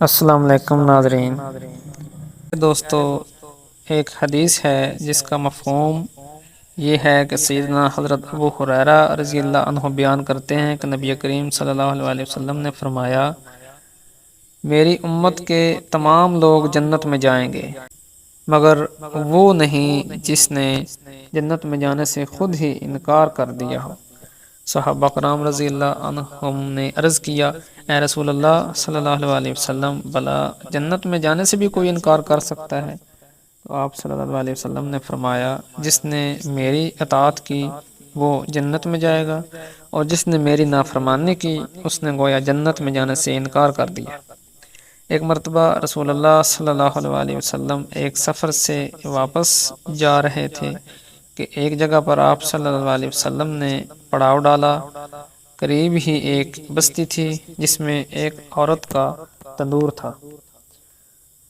السلام علیکم ناظرین دوستو، ایک حدیث ہے جس کا مفہوم یہ ہے کہ سیدنا حضرت ابو ہریرہ رضی اللہ عنہ بیان کرتے ہیں کہ نبی کریم صلی اللہ علیہ وسلم نے فرمایا، میری امت کے تمام لوگ جنت میں جائیں گے مگر وہ نہیں جس نے جنت میں جانے سے خود ہی انکار کر دیا ہو۔ صحابہ کرام رضی اللہ عنہم نے عرض کیا، اے رسول اللہ صلی اللہ علیہ وسلم، بلا جنت میں جانے سے بھی کوئی انکار کر سکتا ہے؟ تو آپ صلی اللہ علیہ وسلم نے فرمایا، جس نے میری اطاعت کی وہ جنت میں جائے گا، اور جس نے میری نافرمانی کی اس نے گویا جنت میں جانے سے انکار کر دیا۔ ایک مرتبہ رسول اللہ صلی اللہ علیہ وسلم ایک سفر سے واپس جا رہے تھے کہ ایک جگہ پر آپ صلی اللہ علیہ وسلم نے پڑاؤ ڈالا۔ قریب ہی ایک بستی تھی جس میں ایک عورت کا تندور تھا۔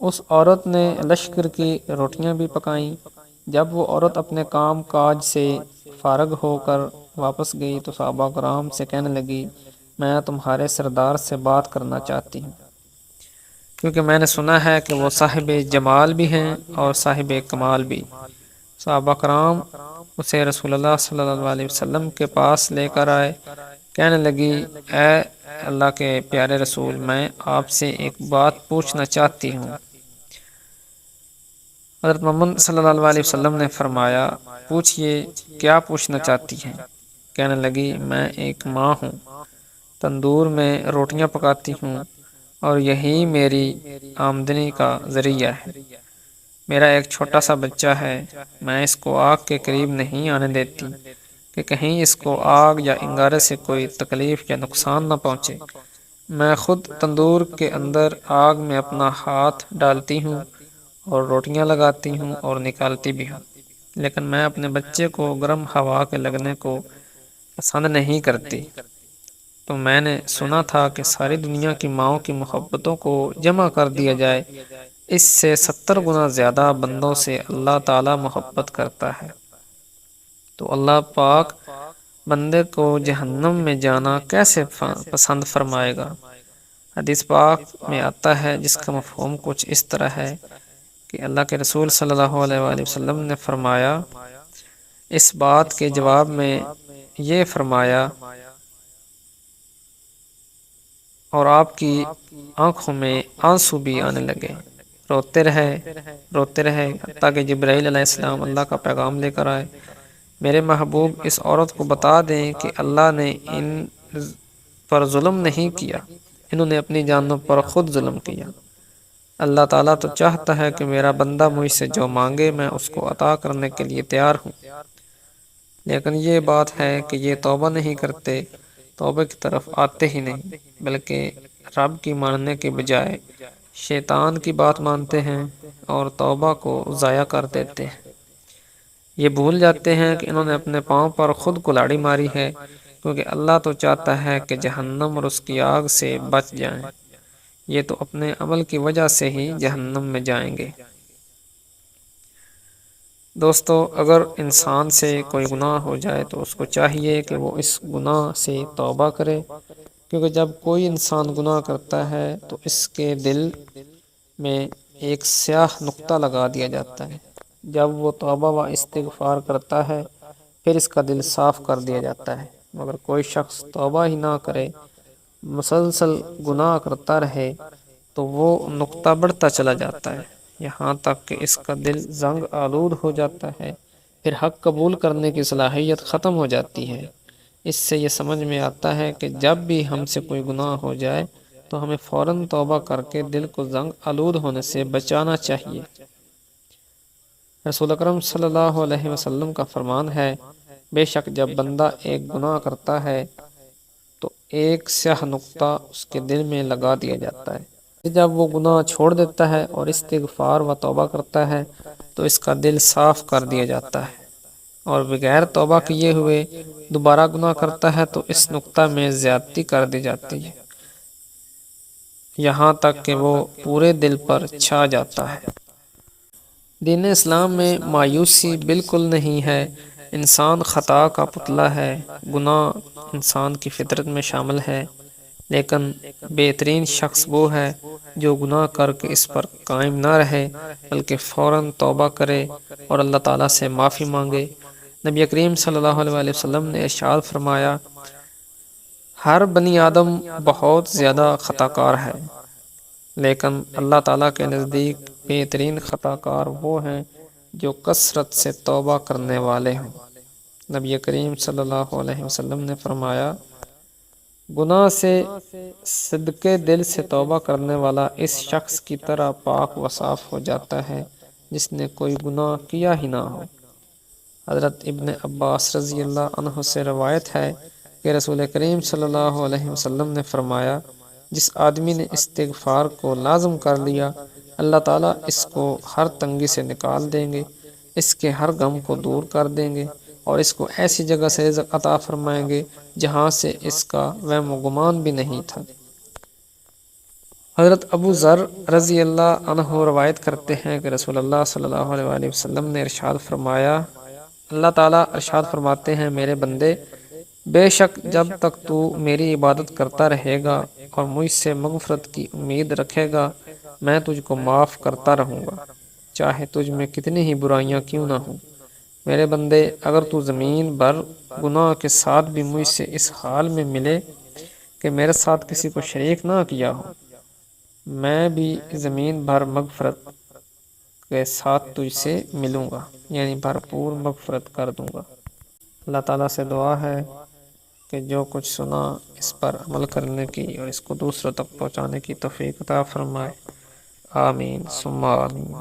اس عورت نے لشکر کی روٹیاں بھی پکائیں۔ جب وہ عورت اپنے کام کاج سے فارغ ہو کر واپس گئی تو صحابہ کرام سے کہنے لگی، میں تمہارے سردار سے بات کرنا چاہتی ہوں، کیونکہ میں نے سنا ہے کہ وہ صاحب جمال بھی ہیں اور صاحب کمال بھی۔ صحابہ کرام اسے رسول اللہ صلی اللہ علیہ وسلم کے پاس لے کر آئے۔ کہنے لگی، اے اللہ کے پیارے رسول، میں آپ سے ایک بات پوچھنا چاہتی ہوں۔ حضرت محمد صلی اللہ علیہ وسلم نے فرمایا، پوچھئے کیا پوچھنا چاہتی ہیں؟ کہنے لگی، میں ایک ماں ہوں، تندور میں روٹیاں پکاتی ہوں اور یہی میری آمدنی کا ذریعہ ہے۔ میرا ایک چھوٹا سا بچہ ہے، میں اس کو آگ کے قریب نہیں آنے دیتی کہ کہیں اس کو آگ یا انگارے سے کوئی تکلیف یا نقصان نہ پہنچے۔ میں خود تندور کے اندر آگ میں اپنا ہاتھ ڈالتی ہوں اور روٹیاں لگاتی ہوں اور نکالتی بھی ہوں، لیکن میں اپنے بچے کو گرم ہوا کے لگنے کو پسند نہیں کرتی۔ تو میں نے سنا تھا کہ ساری دنیا کی ماؤں کی محبتوں کو جمع کر دیا جائے، اس سے 70 گنا زیادہ بندوں سے اللہ تعالی محبت کرتا ہے، تو اللہ پاک بندے کو جہنم میں جانا کیسے پسند فرمائے گا؟ حدیث پاک میں آتا ہے جس کا مفہوم کچھ اس طرح ہے کہ اللہ کے رسول صلی اللہ علیہ وآلہ وسلم نے فرمایا، اس بات کے جواب میں یہ فرمایا، اور آپ کی آنکھوں میں آنسو بھی آنے لگے، روتے رہے روتے رہے حتیٰ کہ جبرائیل علیہ السلام اللہ کا پیغام لے کر آئے، میرے محبوب اس عورت کو بتا دیں کہ اللہ نے ان پر ظلم نہیں کیا، انہوں نے اپنی جانوں پر خود ظلم کیا۔ اللہ تعالیٰ تو چاہتا ہے کہ میرا بندہ مجھ سے جو مانگے میں اس کو عطا کرنے کے لیے تیار ہوں، لیکن یہ بات ہے کہ یہ توبہ نہیں کرتے، توبہ کی طرف آتے ہی نہیں، بلکہ رب کی ماننے کے بجائے شیطان کی بات مانتے ہیں اور توبہ کو ضائع کر دیتے ہیں۔ یہ بھول جاتے ہیں کہ انہوں نے اپنے پاؤں پر خود کلاڑی ماری ہے، کیونکہ اللہ تو چاہتا ہے کہ جہنم اور اس کی آگ سے بچ جائیں، یہ تو اپنے عمل کی وجہ سے ہی جہنم میں جائیں گے۔ دوستو، اگر انسان سے کوئی گناہ ہو جائے تو اس کو چاہیے کہ وہ اس گناہ سے توبہ کرے، کیونکہ جب کوئی انسان گناہ کرتا ہے تو اس کے دل میں ایک سیاہ نقطہ لگا دیا جاتا ہے۔ جب وہ توبہ و استغفار کرتا ہے پھر اس کا دل صاف کر دیا جاتا ہے، مگر کوئی شخص توبہ ہی نہ کرے، مسلسل گناہ کرتا رہے تو وہ نقطہ بڑھتا چلا جاتا ہے، یہاں تک کہ اس کا دل زنگ آلود ہو جاتا ہے، پھر حق قبول کرنے کی صلاحیت ختم ہو جاتی ہے۔ اس سے یہ سمجھ میں آتا ہے کہ جب بھی ہم سے کوئی گناہ ہو جائے تو ہمیں فوراً توبہ کر کے دل کو زنگ آلود ہونے سے بچانا چاہیے۔ رسول اکرم صلی اللہ علیہ وسلم کا فرمان ہے، بے شک جب بندہ ایک گناہ کرتا ہے تو ایک سیاہ نقطہ اس کے دل میں لگا دیا جاتا ہے، جب وہ گناہ چھوڑ دیتا ہے اور استغفار و توبہ کرتا ہے تو اس کا دل صاف کر دیا جاتا ہے، اور بغیر توبہ کیے ہوئے دوبارہ گناہ کرتا ہے تو اس نقطہ میں زیادتی کر دی جاتی ہے، یہاں تک کہ وہ پورے دل پر چھا جاتا ہے۔ دین اسلام میں مایوسی بالکل نہیں ہے، انسان خطا کا پتلا ہے، گناہ انسان کی فطرت میں شامل ہے، لیکن بہترین شخص وہ ہے جو گناہ کر کے اس پر قائم نہ رہے بلکہ فوراً توبہ کرے اور اللہ تعالیٰ سے معافی مانگے۔ نبی کریم صلی اللہ علیہ وسلم نے ارشاد فرمایا، ہر بنی آدم بہت زیادہ خطا کار ہے، لیکن اللہ تعالیٰ کے نزدیک بہترین خطا کار وہ ہیں جو کثرت سے توبہ کرنے والے ہوں۔ نبی کریم صلی اللہ علیہ وسلم نے فرمایا، گناہ سے صدقے دل سے توبہ کرنے والا اس شخص کی طرح پاک و صاف ہو جاتا ہے جس نے کوئی گناہ کیا ہی نہ ہو۔ حضرت ابن عباس رضی اللہ عنہ سے روایت ہے کہ رسول کریم صلی اللہ علیہ وسلم نے فرمایا، جس آدمی نے استغفار کو لازم کر لیا، اللہ تعالیٰ اس کو ہر تنگی سے نکال دیں گے، اس کے ہر غم کو دور کر دیں گے اور اس کو ایسی جگہ سے رزق عطا فرمائیں گے جہاں سے اس کا وہم و گمان بھی نہیں تھا۔ حضرت ابو ذر رضی اللہ عنہ روایت کرتے ہیں کہ رسول اللہ صلی اللہ علیہ وسلم نے ارشاد فرمایا، اللہ تعالیٰ ارشاد فرماتے ہیں، میرے بندے، بے شک جب تک تو میری عبادت کرتا رہے گا اور مجھ سے مغفرت کی امید رکھے گا، میں تجھ کو معاف کرتا رہوں گا، چاہے تجھ میں کتنی ہی برائیاں کیوں نہ ہوں۔ میرے بندے، اگر تو زمین بھر گناہ کے ساتھ بھی مجھ سے اس حال میں ملے کہ میرے ساتھ کسی کو شریک نہ کیا ہو، میں بھی زمین بھر مغفرت کے ساتھ تجھ سے ملوں گا، یعنی بھرپور مغفرت کر دوں گا۔ اللہ تعالیٰ سے دعا ہے کہ جو کچھ سنا اس پر عمل کرنے کی اور اس کو دوسروں تک پہنچانے کی توفیق عطا فرمائے۔ آمین ثم آمین۔